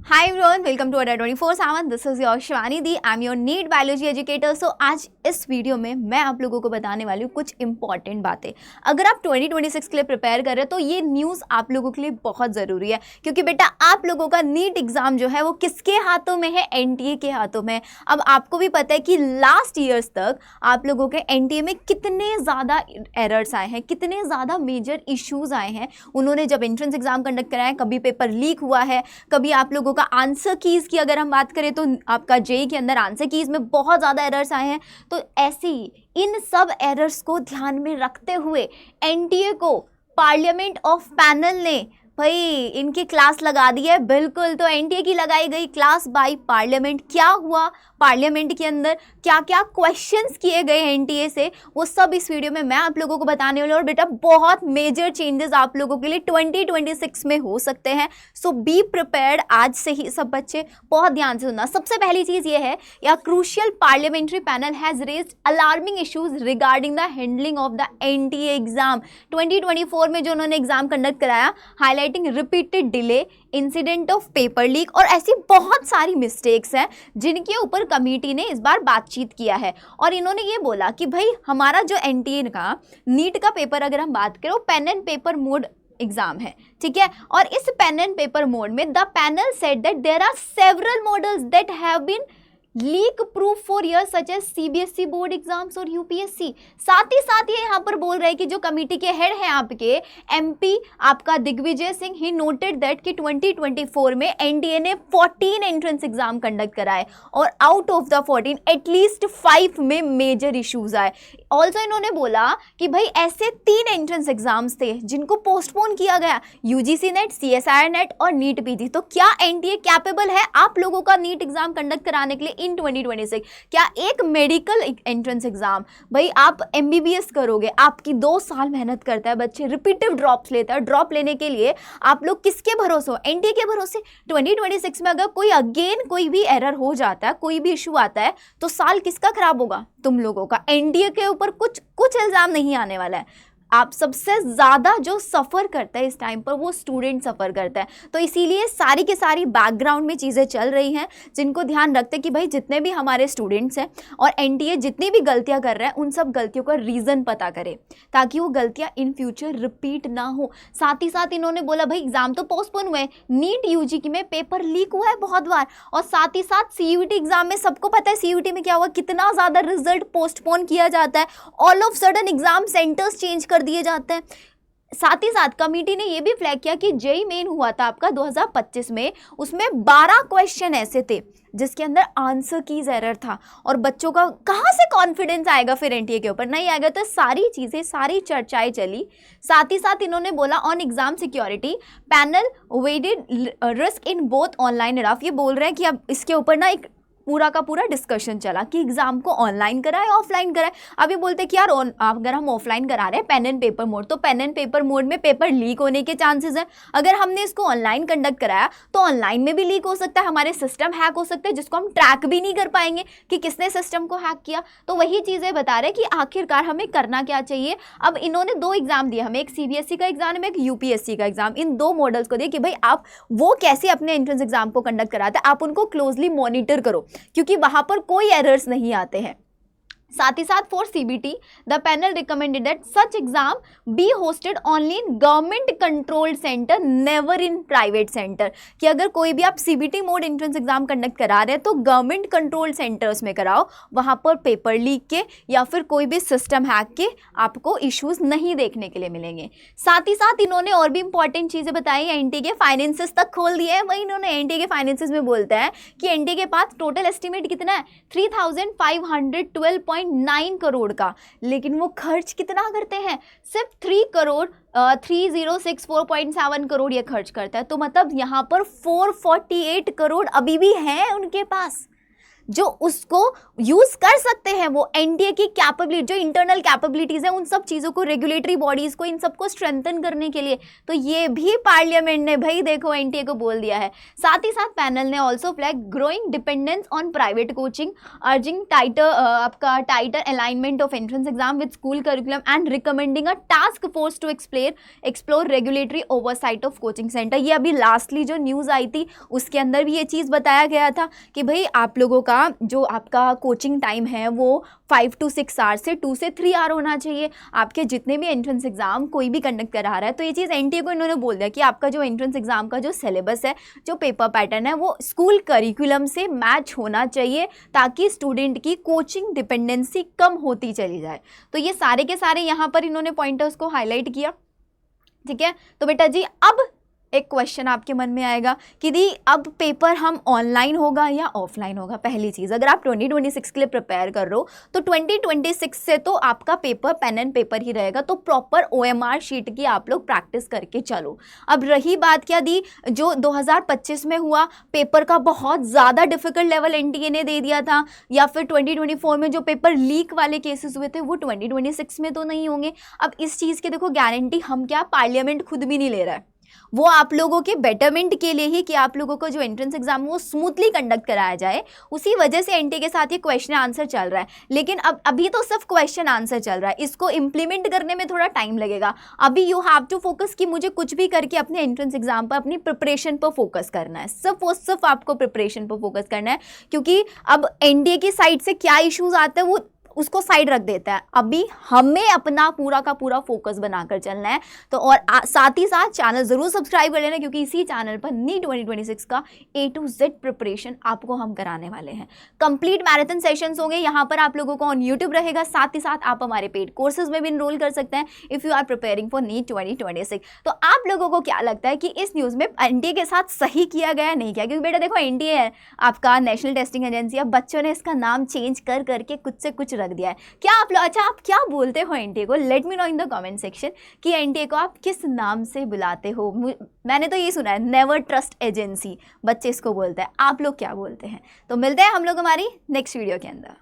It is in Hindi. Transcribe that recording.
Hi everyone, welcome to Adda 24/7। This is your Shivani di. I am your NEET biology educator. So आज इस वीडियो में मैं आप लोगों को बताने वाली हूँ कुछ इंपॉर्टेंट बातें। अगर आप 2026 के लिए प्रिपेयर कर रहे हैं तो ये न्यूज़ आप लोगों के लिए बहुत ज़रूरी है, क्योंकि बेटा आप लोगों का नीट एग्ज़ाम जो है वो किसके हाथों में है? एनटीए के हाथों में। अब आपको भी पता है कि लास्ट ईयर्स तक आप लोगों के एनटीए में कितने ज़्यादा एरर्स आए हैं, कितने ज़्यादा मेजर इश्यूज़ आए हैं। उन्होंने जब एंट्रेंस एग्ज़ाम कंडक्ट कराया, कभी पेपर लीक हुआ है, कभी आप लोगों का आंसर कीज की अगर हम बात करें तो आपका जेई के अंदर आंसर कीज में बहुत ज़्यादा एरर्स आए हैं। तो ऐसी इन सब एरर्स को ध्यान में रखते हुए एनटीए को पार्लियामेंट ऑफ पैनल ने भाई इनकी क्लास लगा दी है। बिल्कुल, तो एनटीए की लगाई गई क्लास बाय पार्लियामेंट। क्या हुआ पार्लियामेंट के अंदर, क्या क्या क्वेश्चंस किए गए एनटीए से, वो सब इस वीडियो में मैं आप लोगों को बताने वाली हूँ। और बेटा बहुत मेजर चेंजेस आप लोगों के लिए 2026 में हो सकते हैं। सो बी प्रिपेयर्ड। आज से ही सब बच्चे बहुत ध्यान से सुनना। सबसे पहली चीज़ ये है, या crucial parliamentary panel has raised alarming issues regarding the handling of the NTA exam 2024 में जो उन्होंने एग्जाम कंडक्ट कराया, highlighting repeated delay, incident of paper leak और ऐसी बहुत सारी मिस्टेक्स हैं जिनके ऊपर कमेटी ने इस बार बातचीत किया है। और इन्होंने ये बोला कि भाई हमारा जो एनटीए का नीट का पेपर अगर हम बात करें, pen and paper mode exam है, ठीक है। और इस पेन एंड पेपर मोड में the panel said that there are several models that have been leak proof for years such as CBSE board exams और यूपीएससी। साथ ही साथ ये यहाँ पर बोल रहे हैं कि जो कमेटी के हेड हैं आपके एमपी आपका Digvijay Singh, he noted that कि 2024 में एनटीए ने 14 एंट्रेंस एग्जाम कंडक्ट कराए और आउट ऑफ द 14 एटलीस्ट 5 में मेजर इश्यूज आए। ऑल्सो इन्होंने बोला कि भाई ऐसे 3 एंट्रेंस एग्जाम्स थे जिनको पोस्टपोन किया गया, यूजीसी नेट, सीएसआईआर नेट और नीट पीजी। तो क्या एनटीए कैपेबल है आप लोगों का नीट एग्जाम कंडक्ट कराने के लिए इन 2026? क्या एक मेडिकल एंट्रेंस एग्जाम, भाई आप एमबीबीएस करोगे, आपकी 2 साल मेहनत करता है, बच्चे रिपीटिव ड्रॉप्स लेता है, ड्रॉप लेने के लिए आप लोग किसके भरोसे हो? एनटीए के भरोसे। 2026 में अगर कोई भी एरर हो जाता है, कोई भी इशू आता है, तो साल किसका खराब होगा? तुम लोगों का। एनटीए के ऊपर कुछ इल्जाम नहीं आने वाला है। आप सबसे ज़्यादा जो सफ़र करता है इस टाइम पर वो स्टूडेंट सफ़र करता है। तो इसीलिए सारी की सारी बैकग्राउंड में चीज़ें चल रही हैं जिनको ध्यान रखते कि भाई जितने भी हमारे स्टूडेंट्स हैं और एनटीए जितनी भी गलतियां कर रहे हैं उन सब गलतियों का रीज़न पता करे, ताकि वो गलतियां इन फ्यूचर रिपीट ना हो। साथ ही साथ इन्होंने बोला भाई एग्ज़ाम तो पोस्टपोन हुए, नीट यूजी में पेपर लीक हुआ है बहुत बार, और साथ ही साथ सीयूटी एग्ज़ाम में सबको पता है सीयूटी में क्या हुआ, कितना ज़्यादा रिजल्ट पोस्टपोन किया जाता है, all of sudden exam centres change कर दिए जाते हैं। साथ ही साथ कमेटी ने यह भी फ्लैग किया कि जेई मेन हुआ था आपका 2025 में, उसमें 12 क्वेश्चन ऐसे थे जिसके अंदर आंसर कीज एरर था, और बच्चों का कहां से कॉन्फिडेंस आएगा फिर एनटीए के ऊपर? नहीं आएगा। तो सारी चीजें, सारी चर्चाएं चली। साथ ही साथ इन्होंने बोला on exam security panel वेडेड risk in both online end of. ये बोल रहे हैं कि अब इसके ऊपर ना एक पूरा का पूरा डिस्कशन चला कि एग्जाम को ऑनलाइन कराए ऑफलाइन कराए। अभी बोलते कि यार अगर हम ऑफलाइन करा रहे हैं पेन एंड पेपर मोड, तो पेन एंड पेपर मोड में पेपर लीक होने के चांसेस हैं। अगर हमने इसको ऑनलाइन कंडक्ट कराया तो ऑनलाइन में भी लीक हो सकता है, हमारे सिस्टम हैक हो सकते हैं जिसको हम ट्रैक भी नहीं कर पाएंगे कि किसने सिस्टम को हैक किया। तो वही चीज़ें बता रहे कि आखिरकार हमें करना क्या चाहिए। अब इन्होंने 2 एग्जाम दिए, हमें एक सीबीएसई का एग्जाम है, एक यूपीएससी का एग्जाम। इन 2 मॉडल्स को दिए कि भाई आप वो कैसे अपने एंट्रेंस एग्जाम को कंडक्ट कराते हैं, आप उनको क्लोजली मॉनिटर करो क्योंकि वहां पर कोई एरर्स नहीं आते हैं। साथ ही साथ for CBT the panel recommended that such exam be hosted only in government controlled centre, never in private centre. कि अगर कोई भी आप CBT mode entrance exam conduct करा रहे हैं तो गवर्नमेंट कंट्रोल्ड सेंटर्स में कराओ, वहां पर पेपर लीक के या फिर कोई भी सिस्टम हैक के आपको इश्यूज नहीं देखने के लिए मिलेंगे। साथ ही साथ इन्होंने और भी इंपॉर्टेंट चीजें बताई, एनटीए के फाइनेंसेस तक खोल दिए हैं। वही इन्होंने एनटीए के फाइनेंसेस में बोलते हैं कि एनटीए के पास टोटल एस्टिमेट कितना है, 3512.9 करोड़ का, लेकिन वो खर्च कितना करते हैं? सिर्फ 3064.7 करोड़ ये खर्च करता है। तो मतलब यहाँ पर 448 करोड़ अभी भी हैं उनके पास। जो उसको यूज कर सकते हैं, वो एनटीए की कैपेबिलिटी, जो इंटरनल कैपेबिलिटीज है, उन सब चीजों को, रेगुलेटरी बॉडीज को, इन सबको स्ट्रेंथन करने के लिए। तो ये भी पार्लियामेंट ने भाई देखो एनटीए को बोल दिया है। साथ ही साथ पैनल ने also flag growing dependence on private coaching, urging tighter alignment of entrance exam with school curriculum and recommending a task force to explore regulatory oversight of coaching centre. ये अभी लास्टली जो न्यूज़ आई थी उसके अंदर भी ये चीज़ बताया गया था कि भाई आप लोगों का जो आपका कोचिंग टाइम है वो 5 to 6 आवर्स से 2 से 3 आवर होना चाहिए। आपके जितने भी एंट्रेंस एग्जाम कोई भी कंडक्ट करा रहा है, तो ये चीज़ एनटीए को इन्होंने बोल दिया कि आपका जो एंट्रेंस एग्जाम का जो सिलेबस है, जो पेपर पैटर्न है, वो स्कूल करिकुलम से मैच होना चाहिए ताकि स्टूडेंट की कोचिंग डिपेंडेंसी कम होती चली जाए। तो ये सारे के सारे यहाँ पर इन्होंने पॉइंटर्स को हाईलाइट किया। ठीक है, तो बेटा जी अब एक क्वेश्चन आपके मन में आएगा कि दी अब पेपर हम ऑनलाइन होगा या ऑफलाइन होगा। पहली चीज़, अगर आप 2026 के लिए प्रिपेयर कर रहे हो तो 2026 से तो आपका पेपर पेन एंड पेपर ही रहेगा, तो प्रॉपर ओएमआर शीट की आप लोग प्रैक्टिस करके चलो। अब रही बात क्या दी, जो 2025 में हुआ पेपर का बहुत ज़्यादा डिफिकल्ट लेवल एनटीए ने दे दिया था, या फिर 2024 में जो पेपर लीक वाले केसेस हुए थे वो 2026 में तो नहीं होंगे। अब इस चीज़ की देखो गारंटी हम क्या, पार्लियामेंट खुद भी नहीं ले रहा है, वो आप लोगों के बेटरमेंट के लिए ही कि आप लोगों को जो एंट्रेंस एग्जाम वो स्मूथली कंडक्ट कराया जाए, उसी वजह से एनटीए के साथ ये क्वेश्चन आंसर चल रहा है। लेकिन अब अभी तो सिर्फ क्वेश्चन आंसर चल रहा है, इसको इंप्लीमेंट करने में थोड़ा टाइम लगेगा। अभी यू हैव टू फोकस कि मुझे कुछ भी करके अपने एंट्रेंस एग्जाम पर, अपनी प्रिपरेशन पर फोकस करना है, सिर्फ आपको प्रिपरेशन पर फोकस करना है। क्योंकि अब एनडीए की साइड से क्या इश्यूज आते हैं वो उसको साइड रख देता है, अभी हमें अपना पूरा का पूरा फोकस बनाकर चलना है। तो और साथ ही साथ चैनल जरूर सब्सक्राइब कर लेना, क्योंकि इसी चैनल पर नीट 2026 का A to Z प्रिपरेशन आपको हम कराने वाले हैं। कंप्लीट मैराथन सेशंस होंगे यहाँ पर आप लोगों को ऑन यूट्यूब रहेगा, साथ ही साथ आप हमारे पेड कोर्सेज में भी इनरोल कर सकते हैं if you are preparing for NEET 2026। तो आप लोगों को क्या लगता है कि इस न्यूज़ में एनटीए के साथ सही किया गया नहीं किया? क्योंकि बेटा देखो एनटीए है आपका नेशनल टेस्टिंग एजेंसी, अब बच्चों ने इसका नाम चेंज कर करके कुछ से कुछ रख दिया है। क्या आप लोग, अच्छा आप क्या बोलते हो एनटीए को? Let me know in the comment section कि एनटीए को आप किस नाम से बुलाते हो। मैंने तो ये सुना है नेवर ट्रस्ट एजेंसी, बच्चे इसको बोलते हैं। आप लोग क्या बोलते हैं? तो मिलते हैं हम लोग हमारी नेक्स्ट वीडियो के अंदर।